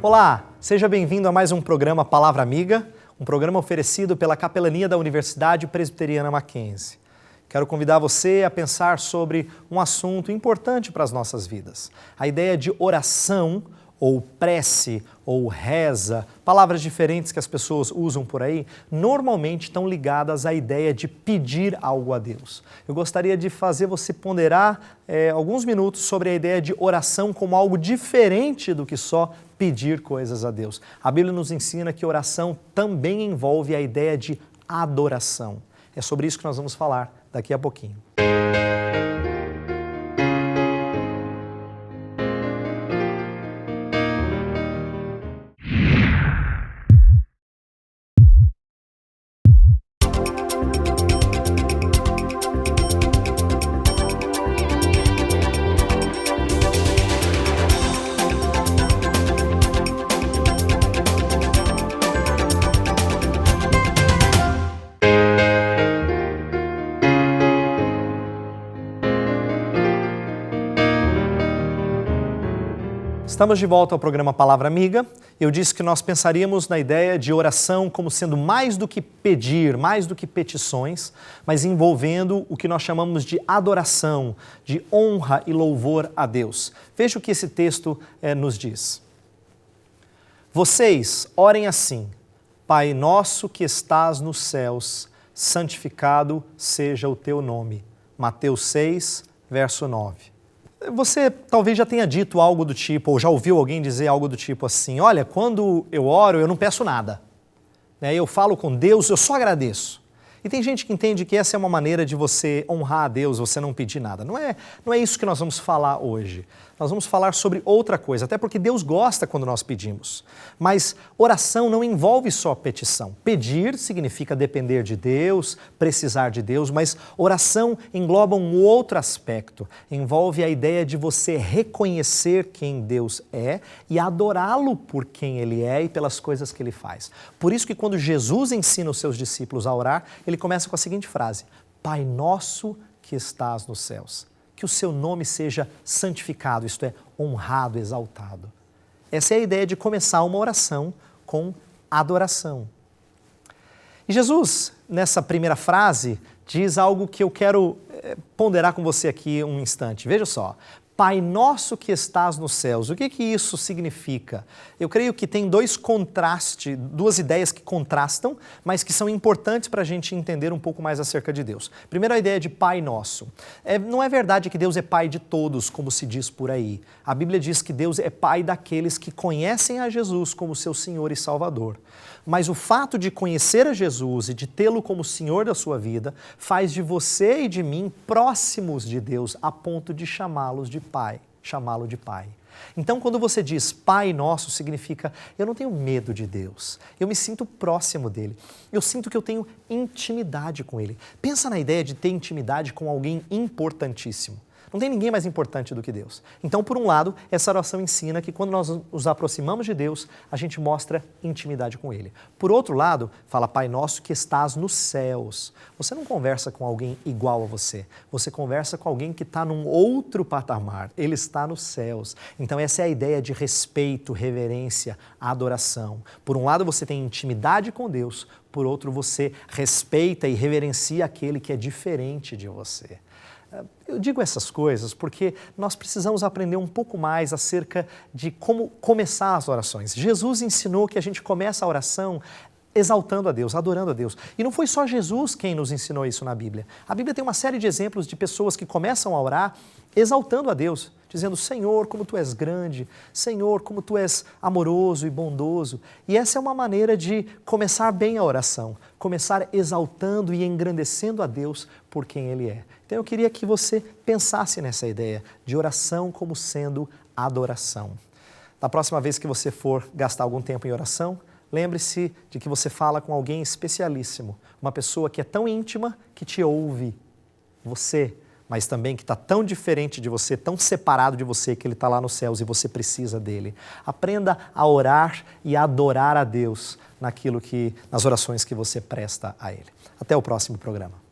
Olá, seja bem-vindo a mais um programa Palavra Amiga, um programa oferecido pela Capelania da Universidade Presbiteriana Mackenzie. Quero convidar você a pensar sobre um assunto importante para as nossas vidas. A ideia de oração, ou prece, ou reza, palavras diferentes que as pessoas usam por aí, normalmente estão ligadas à ideia de pedir algo a Deus. Eu gostaria de fazer você ponderar alguns minutos sobre a ideia de oração como algo diferente do que só pedir coisas a Deus. A Bíblia nos ensina que oração também envolve a ideia de adoração. É sobre isso que nós vamos falar daqui a pouquinho. Estamos de volta ao programa Palavra Amiga. Eu disse que nós pensaríamos na ideia de oração como sendo mais do que pedir, mais do que petições, mas envolvendo o que nós chamamos de adoração, de honra e louvor a Deus. Veja o que esse texto nos diz. Vocês orem assim: Pai nosso que estás nos céus, santificado seja o teu nome. Mateus 6, verso 9. Você talvez já tenha dito algo do tipo, ou já ouviu alguém dizer algo do tipo assim: olha, quando eu oro, eu não peço nada. Eu falo com Deus, eu só agradeço. E tem gente que entende que essa é uma maneira de você honrar a Deus, você não pedir nada. Não é isso que nós vamos falar hoje. Nós vamos falar sobre outra coisa, até porque Deus gosta quando nós pedimos. Mas oração não envolve só petição. Pedir significa depender de Deus, precisar de Deus, mas oração engloba um outro aspecto. Envolve a ideia de você reconhecer quem Deus é e adorá-lo por quem Ele é e pelas coisas que Ele faz. Por isso que quando Jesus ensina os seus discípulos a orar, Ele começa com a seguinte frase: Pai nosso que estás nos céus. Que o seu nome seja santificado, isto é, honrado, exaltado. Essa é a ideia de começar uma oração com adoração. E Jesus, nessa primeira frase, diz algo que eu quero ponderar com você aqui um instante. Veja só. Pai nosso que estás nos céus. O que isso significa? Eu creio que tem duas ideias que contrastam, mas que são importantes para a gente entender um pouco mais acerca de Deus. Primeiro, a ideia de Pai nosso. Não é verdade que Deus é Pai de todos, como se diz por aí. A Bíblia diz que Deus é Pai daqueles que conhecem a Jesus como seu Senhor e Salvador. Mas o fato de conhecer a Jesus e de tê-lo como Senhor da sua vida faz de você e de mim próximos de Deus a ponto de chamá-lo de Pai. Então, quando você diz Pai Nosso, significa eu não tenho medo de Deus, eu me sinto próximo dEle, eu sinto que eu tenho intimidade com Ele. Pensa na ideia de ter intimidade com alguém importantíssimo. Não tem ninguém mais importante do que Deus. Então, por um lado, essa oração ensina que quando nós nos aproximamos de Deus, a gente mostra intimidade com Ele. Por outro lado, fala Pai Nosso que estás nos céus. Você não conversa com alguém igual a você. Você conversa com alguém que está num outro patamar. Ele está nos céus. Então, essa é a ideia de respeito, reverência, adoração. Por um lado, você tem intimidade com Deus. Por outro, você respeita e reverencia aquele que é diferente de você. Eu digo essas coisas porque nós precisamos aprender um pouco mais acerca de como começar as orações. Jesus ensinou que a gente começa a oração exaltando a Deus, adorando a Deus. E não foi só Jesus quem nos ensinou isso na Bíblia. A Bíblia tem uma série de exemplos de pessoas que começam a orar exaltando a Deus, dizendo: Senhor, como Tu és grande, Senhor, como Tu és amoroso e bondoso. E essa é uma maneira de começar bem a oração, começar exaltando e engrandecendo a Deus por quem Ele é. Então eu queria que você pensasse nessa ideia de oração como sendo adoração. Da próxima vez que você for gastar algum tempo em oração, lembre-se de que você fala com alguém especialíssimo, uma pessoa que é tão íntima que te ouve, você, mas também que está tão diferente de você, tão separado de você, que Ele está lá nos céus e você precisa dEle. Aprenda a orar e a adorar a Deus nas orações que você presta a Ele. Até o próximo programa.